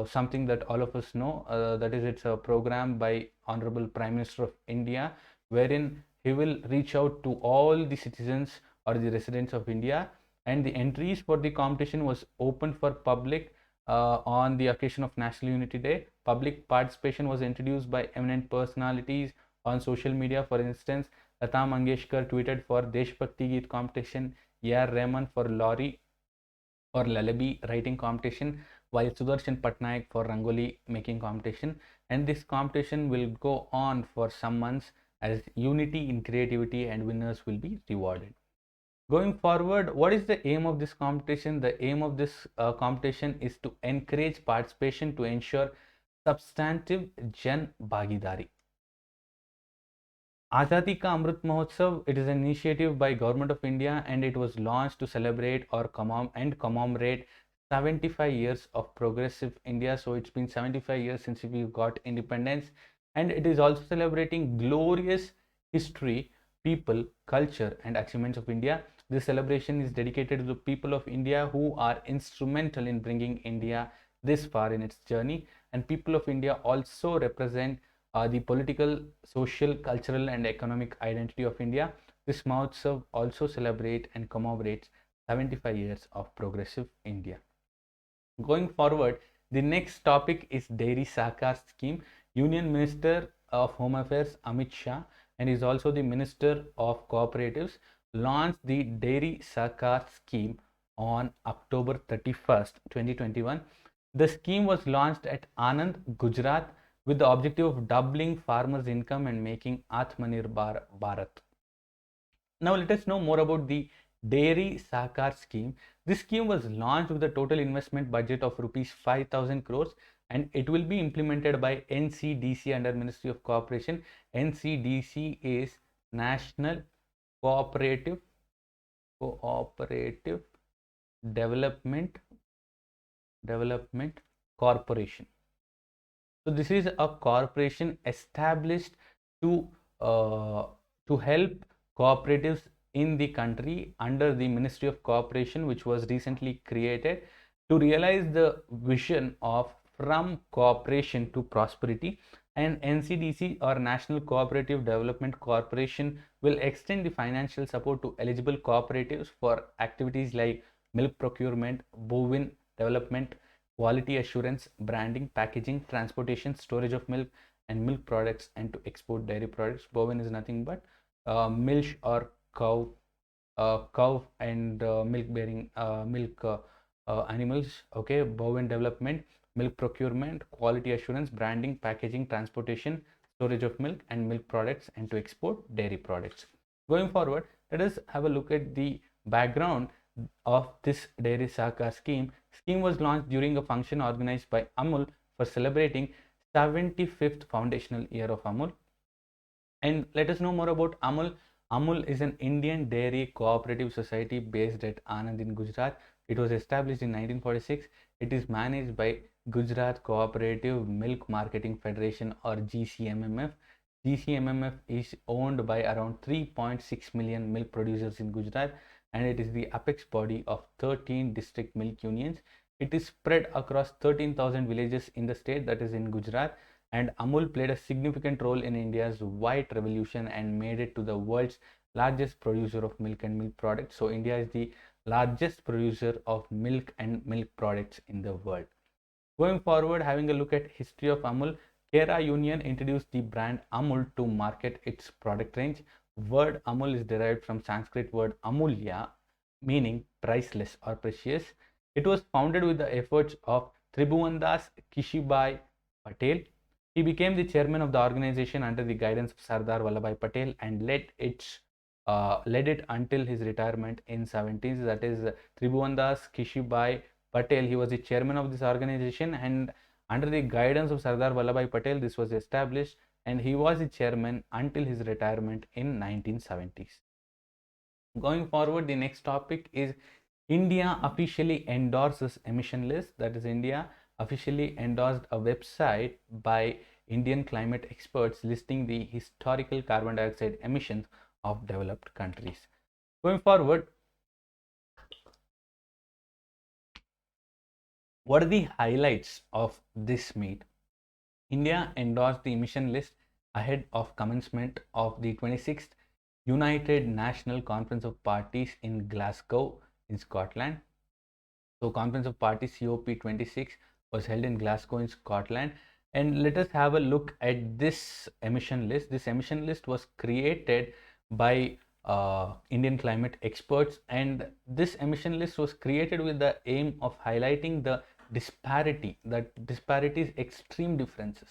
something that all of us know. That is, it's a program by Honorable Prime Minister of India, wherein he will reach out to all the citizens or the residents of India, and the entries for the competition was open for public on the occasion of National Unity Day. Public participation was introduced by eminent personalities on social media. For instance, Lata Mangeshkar tweeted for Deshbhakti Geet competition, A.R. Rahman for Lori or Lullaby writing competition, while Sudarshan Patnaik for Rangoli making competition. And this competition will go on for some months as unity in creativity, and winners will be rewarded. Going forward, what is the aim of this competition? The aim of this competition is to encourage participation to ensure substantive Jan Bhagidari. Azadi Ka Amrit Mahotsav, it is an initiative by Government of India, and it was launched to celebrate or commemorate 75 years of progressive India. So it's been 75 years since we got independence, and it is also celebrating glorious history, people, culture and achievements of India. This celebration is dedicated to the people of India who are instrumental in bringing India this far in its journey, and people of India also represent the political, social, cultural and economic identity of India. This Mahotsav also celebrates and commemorates 75 years of progressive India. Going forward, the next topic is Dairy Sahakar Scheme. Union Minister of Home Affairs Amit Shah, and is also the Minister of Cooperatives, launched the Dairy Sahakar scheme on October 31st, 2021. The scheme was launched at Anand, Gujarat, with the objective of doubling farmers' income and making Atmanirbhar Bharat. Now let us know more about the Dairy Sahakar scheme. This scheme was launched with a total investment budget of rupees 5,000 crores, and it will be implemented by NCDC under Ministry of Cooperation. NCDC is National Cooperative Development Corporation. So this is a corporation established to help cooperatives in the country under the Ministry of Cooperation, which was recently created to realize the vision of from cooperation to prosperity. And NCDC, or National Cooperative Development Corporation, will extend the financial support to eligible cooperatives for activities like milk procurement, bovine development, quality assurance, branding, packaging, transportation, storage of milk and milk products, and to export dairy products. Bovine is nothing but milk or cow and milk bearing milk animals. Okay, bovine development, milk procurement, quality assurance, branding, packaging, transportation, storage of milk and milk products, and to export dairy products. Going forward, let us have a look at the background of this Dairy Sahakar scheme. Scheme was launched during a function organized by Amul for celebrating 75th foundational year of Amul. And let us know more about Amul. Amul is an Indian dairy cooperative society based at Anand in Gujarat. It was established in 1946. It is managed by Gujarat Cooperative Milk Marketing Federation, or GCMMF. GCMMF is owned by around 3.6 million milk producers in Gujarat, and it is the apex body of 13 district milk unions. It is spread across 13,000 villages in the state, that is in Gujarat, and Amul played a significant role in India's white revolution and made it to the world's largest producer of milk and milk products. So India is the largest producer of milk and milk products in the world. Going forward, having a look at history of Amul, Kera Union introduced the brand Amul to market its product range. Word Amul is derived from Sanskrit word Amulya, meaning priceless or precious. It was founded with the efforts of Tribhuvandas Kishibai Patel. He became the chairman of the organization under the guidance of Sardar Vallabhbhai Patel and led it until his retirement in 70s. That is Tribhuvandas Kishibai Patel. He was the chairman of this organization, and under the guidance of Sardar Vallabhbhai Patel, this was established, and he was the chairman until his retirement in 1970s. Going forward, the next topic is India officially endorses emission list. That is, India officially endorsed a website by Indian climate experts listing the historical carbon dioxide emissions of developed countries. Going forward, what are the highlights of this meet? India endorsed the emission list ahead of commencement of the 26th United National Conference of Parties in Glasgow in Scotland. So Conference of Parties COP26 was held in Glasgow in Scotland. And let us have a look at this emission list. This emission list was created by Indian climate experts, and this emission list was created with the aim of highlighting the disparity, extreme differences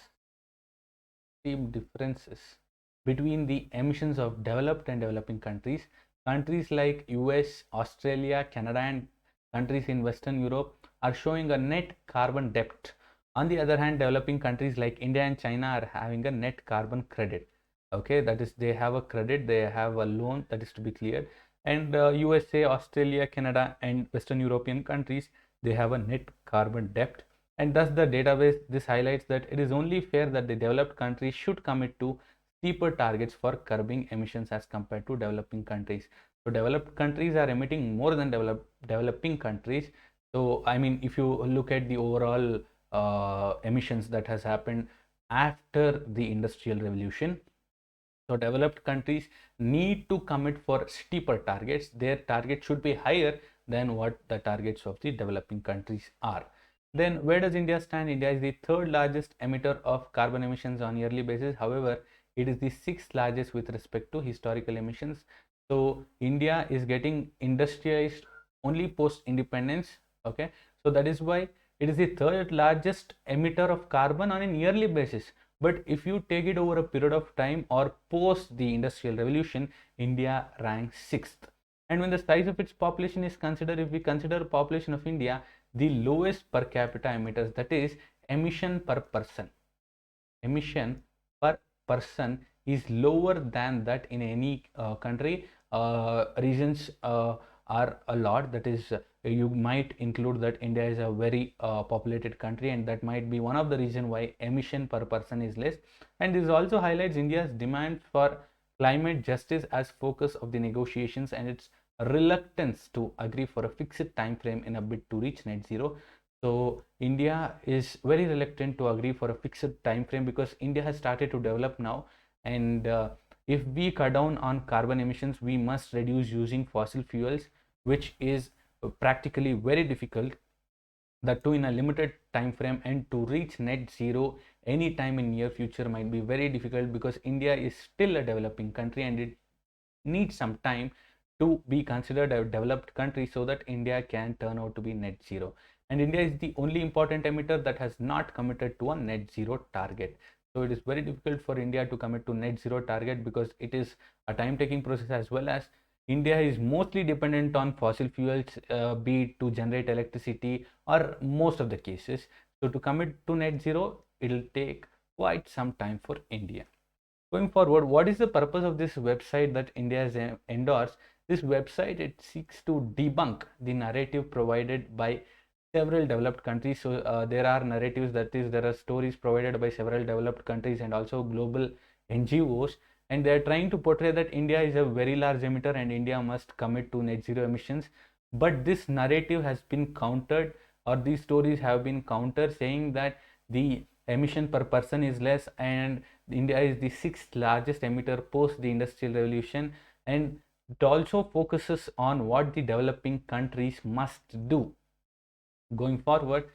between the emissions of developed and developing countries. Countries like US, Australia, Canada, and countries in Western Europe are showing a net carbon debt. On the other hand, developing countries like India and China are having a net carbon credit. Okay, that is, they have a credit, they have a loan, that is to be cleared. And USA, Australia, Canada, and Western European countries, they have a net carbon debt. And thus the database, this highlights that it is only fair that the developed countries should commit to steeper targets for curbing emissions as compared to developing countries. So developed countries are emitting more than developing countries. So I mean, if you look at the overall emissions that has happened after the industrial revolution, so developed countries need to commit for steeper targets. Their target should be higher than what the targets of the developing countries are. Then where does India stand? India is the third largest emitter of carbon emissions on yearly basis. However, it is the sixth largest with respect to historical emissions. So India is getting industrialized only post independence. Okay, so that is why it is the third largest emitter of carbon on a yearly basis. But if you take it over a period of time or post the industrial revolution, India ranks sixth. And when the size of its population is considered, if we consider population of India, the lowest per capita emitters, that is emission per person is lower than that in any country. Reasons are a lot, that is you might include that India is a very populated country, and that might be one of the reason why emission per person is less. And this also highlights India's demand for climate justice as focus of the negotiations, and its reluctance to agree for a fixed time frame in a bid to reach net zero. So India is very reluctant to agree for a fixed time frame because India has started to develop now, and if we cut down on carbon emissions, we must reduce using fossil fuels, which is practically very difficult, that too in a limited time frame, and to reach net zero anytime in near future might be very difficult because India is still a developing country and it needs some time to be considered a developed country so that India can turn out to be net zero. And India is the only important emitter that has not committed to a net zero target. So it is very difficult for India to commit to net zero target because it is a time taking process, as well as India is mostly dependent on fossil fuels, be it to generate electricity or most of the cases. So to commit to net zero, it will take quite some time for India. Going forward, what is the purpose of this website that India has endorsed? This website, it seeks to debunk the narrative provided by several developed countries. So there are narratives, that is, there are stories provided by several developed countries and also global NGOs, and they are trying to portray that India is a very large emitter and India must commit to net zero emissions. But this narrative has been countered, or these stories have been countered, saying that the emission per person is less, and India is the sixth largest emitter post the industrial revolution, and it also focuses on what the developing countries must do going forward.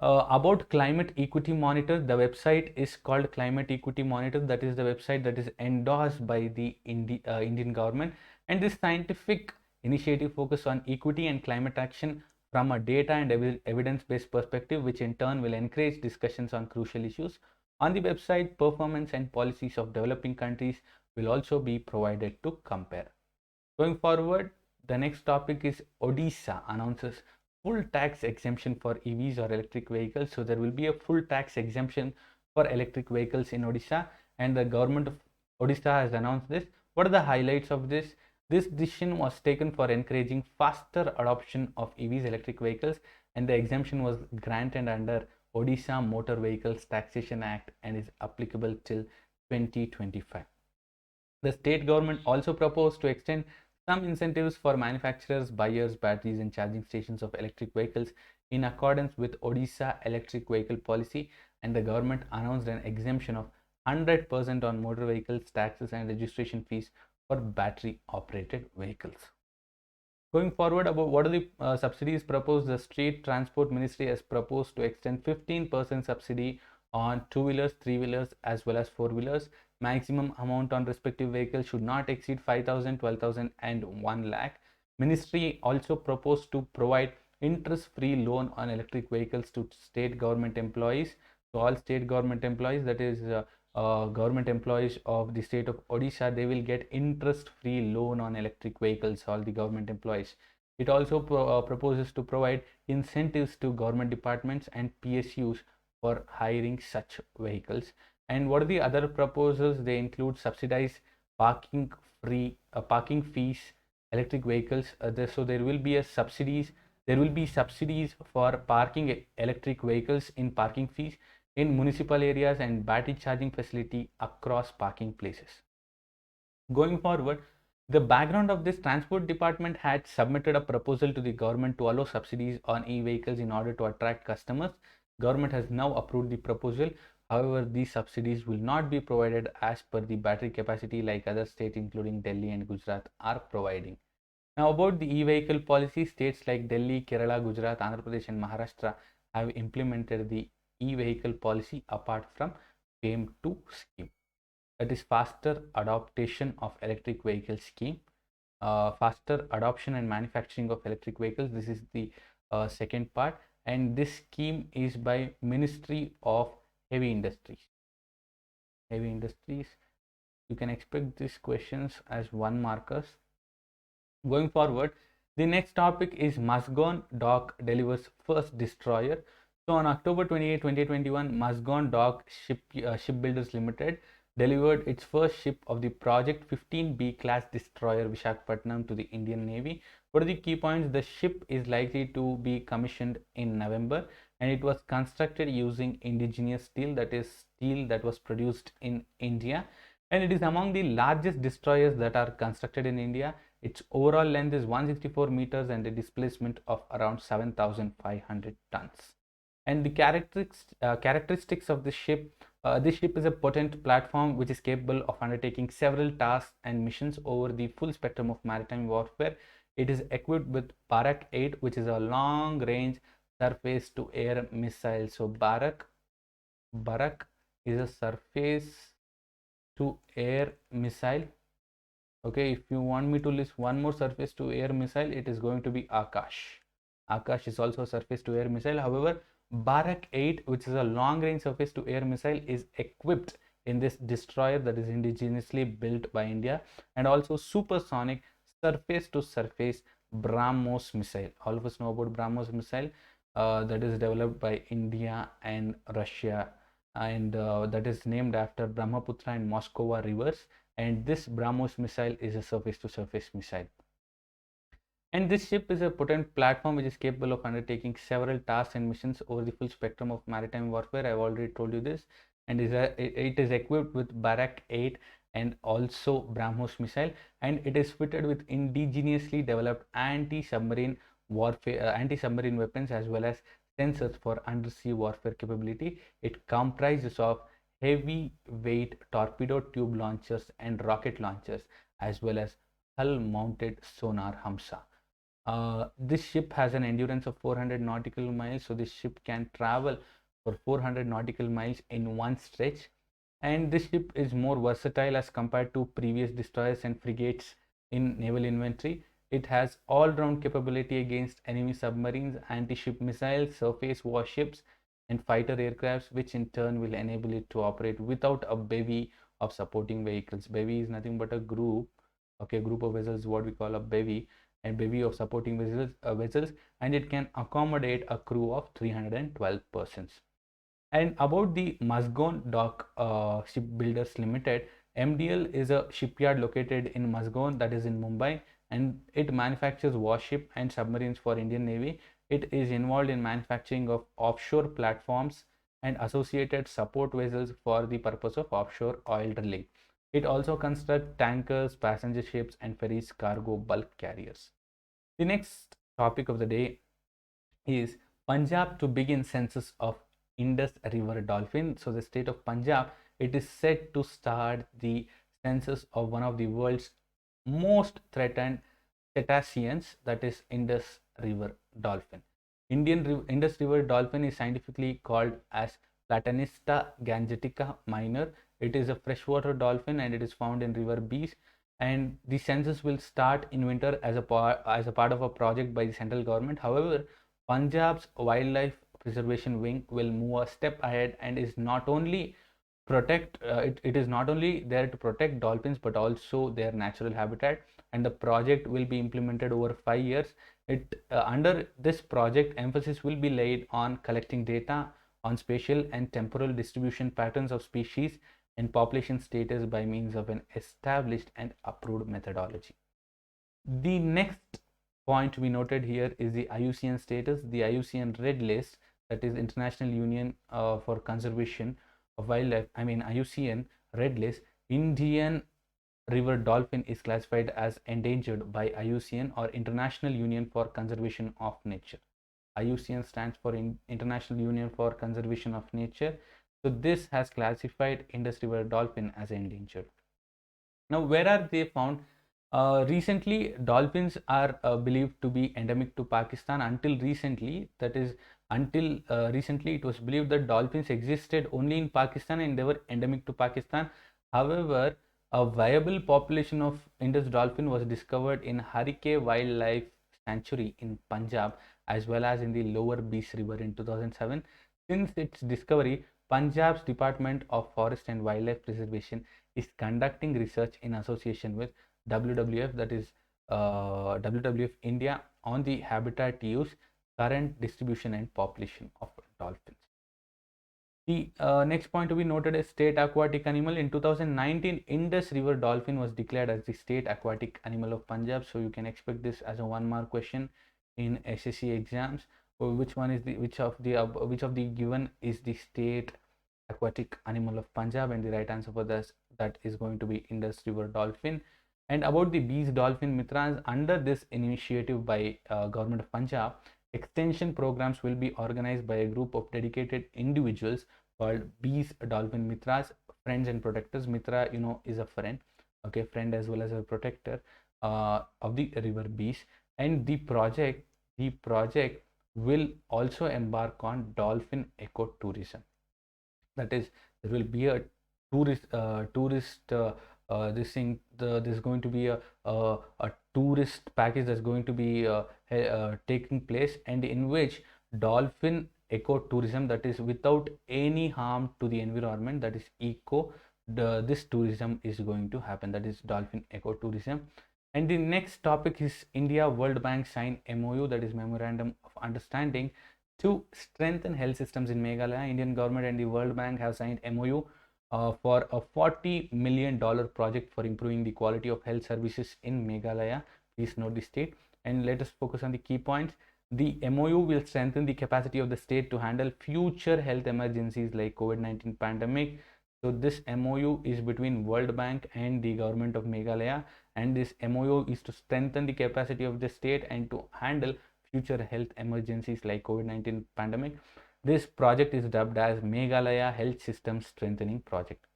About Climate Equity Monitor, the website is called Climate Equity Monitor. That is the website that is endorsed by the Indian government, and this scientific initiative focuses on equity and climate action from a data and evidence-based perspective, which in turn will encourage discussions on crucial issues. On the website, performance and policies of developing countries will also be provided to compare. Going forward, the next topic is Odisha announces full tax exemption for EVs or electric vehicles. So there will be a full tax exemption for electric vehicles in Odisha, and the government of Odisha has announced this. What are the highlights of this? This decision was taken for encouraging faster adoption of EVs, electric vehicles, and the exemption was granted under Odisha Motor Vehicles Taxation Act and is applicable till 2025. The state government also proposed to extend some incentives for manufacturers, buyers, batteries, and charging stations of electric vehicles in accordance with Odisha electric vehicle policy, and the government announced an exemption of 100% on motor vehicles taxes and registration fees for battery operated vehicles. Going forward, about what are the subsidies proposed, the State Transport Ministry has proposed to extend 15% subsidy on two-wheelers, three-wheelers as well as four-wheelers. Maximum amount on respective vehicles should not exceed 5,000, 12,000 and 1 lakh. Ministry also proposed to provide interest-free loan on electric vehicles to state government employees. So all state government employees, that is government employees of the state of Odisha, they will get interest-free loan on electric vehicles, all the government employees. It also proposes to provide incentives to government departments and PSUs for hiring such vehicles. And what are the other proposals? They include subsidized parking fees, electric vehicles. So there will be subsidies for parking electric vehicles in parking fees in municipal areas and battery charging facility across parking places. Going forward, the background of this, transport department had submitted a proposal to the government to allow subsidies on e-vehicles in order to attract customers. Government has now approved the proposal. However, these subsidies will not be provided as per the battery capacity like other states including Delhi and Gujarat are providing. Now about the e-vehicle policy, states like Delhi, Kerala, Gujarat, Andhra Pradesh and Maharashtra have implemented the e-vehicle policy apart from FAME 2 scheme, that is faster adoption of electric vehicle scheme. faster adoption and manufacturing of electric vehicles. This is the second part, and this scheme is by Ministry of Heavy Industries. Heavy Industries. You can expect these questions as 1 markers. Going forward, the next topic is Musgone Dock delivers first destroyer. So on October 28, 2021, Musgone Dock Shipbuilders Limited delivered its first ship of the Project 15B class destroyer Visakhapatnam to the Indian Navy. What are the key points? The ship is likely to be commissioned in November, and it was constructed using indigenous steel, that is steel that was produced in India, and it is among the largest destroyers that are constructed in India. Its overall length is 164 meters and a displacement of around 7,500 tons. And the characteristics of this ship is a potent platform which is capable of undertaking several tasks and missions over the full spectrum of maritime warfare. It is equipped with Barak 8, which is a long-range surface-to-air missile. So Barak is a surface-to-air missile. Okay, if you want me to list one more surface to air missile, it is going to be Akash. Akash is also a surface to air missile. However, Barak 8, which is a long range surface to air missile, is equipped in this destroyer that is indigenously built by India, and also supersonic surface to surface BrahMos missile. All of us know about BrahMos missile, that is developed by India and Russia, and that is named after Brahmaputra and Moskova rivers. And this BrahMos missile is a surface-to-surface missile. And this ship is a potent platform which is capable of undertaking several tasks and missions over the full spectrum of maritime warfare. I've already told you this. And it is equipped with Barak 8 and also BrahMos missile, and it is fitted with indigenously developed anti-submarine warfare, anti-submarine weapons, as well as sensors for undersea warfare capability. It comprises of heavy-weight torpedo tube launchers and rocket launchers, as well as hull-mounted sonar Hamsa. This ship has an endurance of 400 nautical miles, so this ship can travel for 400 nautical miles in one stretch. And this ship is more versatile as compared to previous destroyers and frigates in naval inventory. It has all-round capability against enemy submarines, anti-ship missiles, surface warships, and fighter aircrafts, which in turn will enable it to operate without a bevy of supporting vehicles. Bevy is nothing but a group, okay, group of vessels, what we call a bevy, and bevy of supporting vessels, and it can accommodate a crew of 312 persons. And about the Musgone Dock Shipbuilders Limited, MDL is a shipyard located in Musgone, that is in Mumbai, and it manufactures warship and submarines for Indian Navy. It is involved in manufacturing of offshore platforms and associated support vessels for the purpose of offshore oil drilling. It also constructs tankers, passenger ships, and ferries, cargo bulk carriers. The next topic of the day is Punjab to begin census of Indus River dolphin. So the state of Punjab, it is set to start the census of one of the world's most threatened cetaceans, that is Indus River dolphin. Indus River dolphin is scientifically called as Platanista gangetica minor. It is a freshwater dolphin and it is found in river Bees. And the census will start in winter as a part of a project by the central government. However, Punjab's Wildlife Preservation Wing will move a step ahead and is not only it is not only there to protect dolphins but also their natural habitat, and the project will be implemented over 5 years. Under this project, emphasis will be laid on collecting data on spatial and temporal distribution patterns of species and population status by means of an established and approved methodology. The next point we noted here is the IUCN status. The IUCN Red List, that is International Union for Conservation of Wildlife, IUCN Red List, Indian river dolphin is classified as endangered by IUCN, or International Union for Conservation of Nature. IUCN stands for International Union for Conservation of Nature. So this has classified Indus River dolphin as endangered. Now, where are they found? Recently, dolphins are believed to be endemic to Pakistan. Until recently, it was believed that dolphins existed only in Pakistan and they were endemic to Pakistan. However, A viable population of Indus dolphin was discovered in Harike Wildlife Sanctuary in Punjab as well as in the lower Beas River in 2007. Since its discovery, Punjab's Department of Forest and Wildlife Preservation is conducting research in association with WWF, that is WWF India, on the habitat use, current distribution and population of dolphins. The next point to be noted is state aquatic animal. In 2019, Indus River dolphin was declared as the state aquatic animal of Punjab. So you can expect this as a 1-mark question in SSC exams. Which of the given is the state aquatic animal of Punjab? And the right answer for this that is going to be Indus River dolphin. And about the Bees Dolphin Mitras, under this initiative by Government of Punjab, extension programs will be organized by a group of dedicated individuals called Bees Dolphin Mitras, friends and protectors. Mitra, is a friend, okay, friend as well as a protector of the river bees. And the project will also embark on dolphin ecotourism. That is, there will be a tourist there's going to be a tourist package that's going to be taking place, and in which dolphin ecotourism, that is without any harm to the environment, that is this tourism is going to happen, that is dolphin ecotourism. And the next topic is India World Bank signed MOU, that is Memorandum of Understanding, to strengthen health systems in Meghalaya. Indian government and the World Bank have signed MOU for a $40 million project for improving the quality of health services in Meghalaya. Please note the state, and let us focus on the key points. The MOU will strengthen the capacity of the state to handle future health emergencies like COVID-19 pandemic. So this MOU is between World Bank and the government of Meghalaya, and this MOU is to strengthen the capacity of the state and to handle future health emergencies like COVID-19 pandemic. This project is dubbed as Meghalaya Health System Strengthening Project.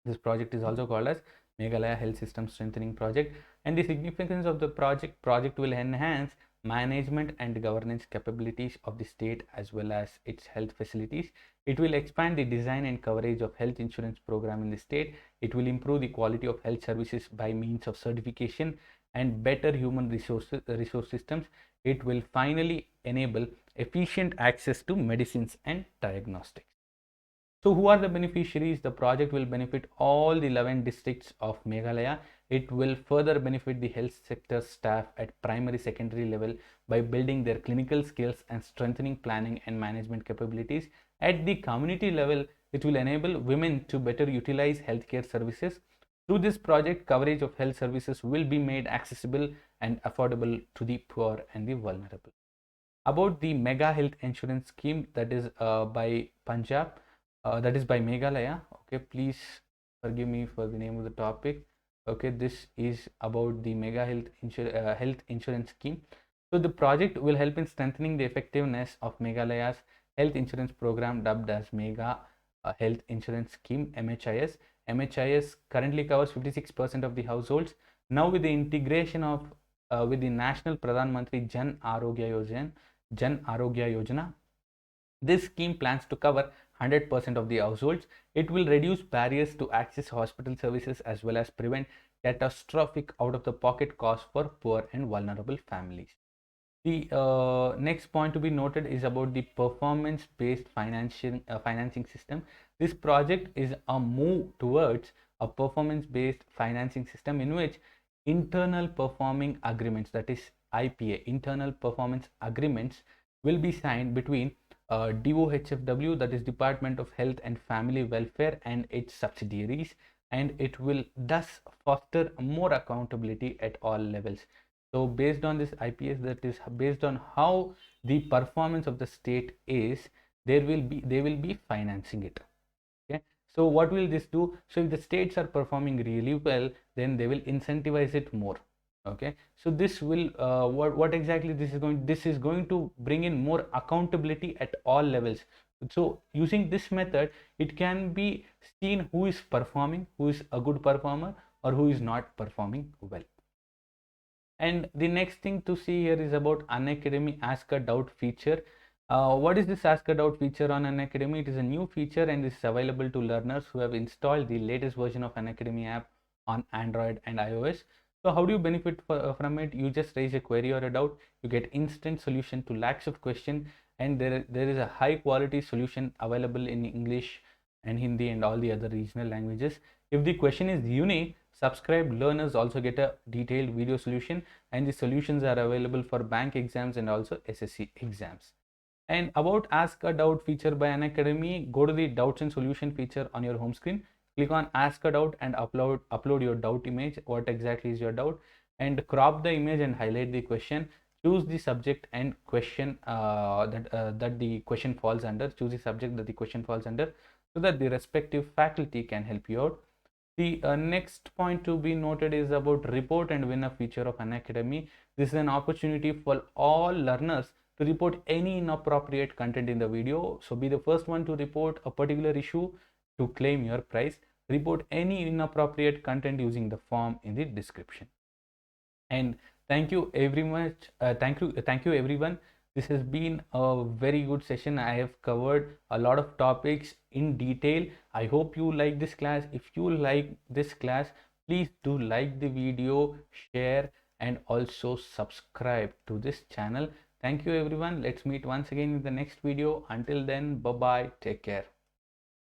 This project is also called as Meghalaya Health System Strengthening Project. And the significance of the project will enhance management and governance capabilities of the state as well as its health facilities. It will expand the design and coverage of health insurance program in the state. It will improve the quality of health services by means of certification and better human resource systems. It will finally enable efficient access to medicines and diagnostics. So who are the beneficiaries? The project will benefit all the 11 districts of Meghalaya. It will further benefit the health sector staff at primary secondary level by building their clinical skills and strengthening planning and management capabilities. At the community level, it will enable women to better utilize healthcare services. Through this project, coverage of health services will be made accessible and affordable to the poor and the vulnerable. About the Mega Health Insurance Scheme, that is by Punjab, that is by Meghalaya. Okay, please forgive me for the name of the topic. Okay, this is about the Mega Health Insurance Scheme. So the project will help in strengthening the effectiveness of Meghalaya's health insurance program dubbed as Mega Health Insurance Scheme, MHIS. MHIS currently covers 56% of the households. Now with the integration of with the National Pradhan Mantri Jan Arogya Yojana, this scheme plans to cover 100% of the households. It will reduce barriers to access hospital services as well as prevent catastrophic out-of-the-pocket costs for poor and vulnerable families. The next point to be noted is about the performance-based financing system. This project is a move towards a performance-based financing system in which internal performing agreements, that is IPA, internal performance agreements, will be signed between DOHFW, that is Department of Health and Family Welfare, and its subsidiaries, and it will thus foster more accountability at all levels. So based on this IPS, that is based on how the performance of the state is, they will be financing it. Okay, so what will this do? So if the states are performing really well, then they will incentivize it more. Okay, so this will what exactly this is going to bring in more accountability at all levels. So using this method, it can be seen who is performing, who is a good performer, or who is not performing well. And the next thing to see here is about Unacademy Ask a Doubt feature. What is this Ask a Doubt feature on Unacademy? It is a new feature and is available to learners who have installed the latest version of Unacademy app on Android and iOS. So how do you benefit from it? You just raise a query or a doubt, you get instant solution to lakhs of questions, and there is a high quality solution available in English and Hindi and all the other regional languages. If the question is unique, subscribed learners also get a detailed video solution, and the solutions are available for bank exams and also SSC exams. And about Ask a Doubt feature by Unacademy, go to the Doubts and Solution feature on your home screen. Click on Ask a Doubt and upload your doubt image. What exactly is your doubt? And crop the image and highlight the question. Choose the subject and question that the question falls under. Choose the subject that the question falls under, so that the respective faculty can help you out. The next point to be noted is about report and winner feature of Unacademy. This is an opportunity for all learners to report any inappropriate content in the video. So be the first one to report a particular issue to claim your prize. Report any inappropriate content using the form in the description. And thank you very much. Thank you everyone. This has been a very good session. I have covered a lot of topics in detail. I hope you like this class. If you like this class, please do like the video, share, and also subscribe to this channel. Thank you everyone. Let's meet once again in the next video. Until then, bye bye. Take care.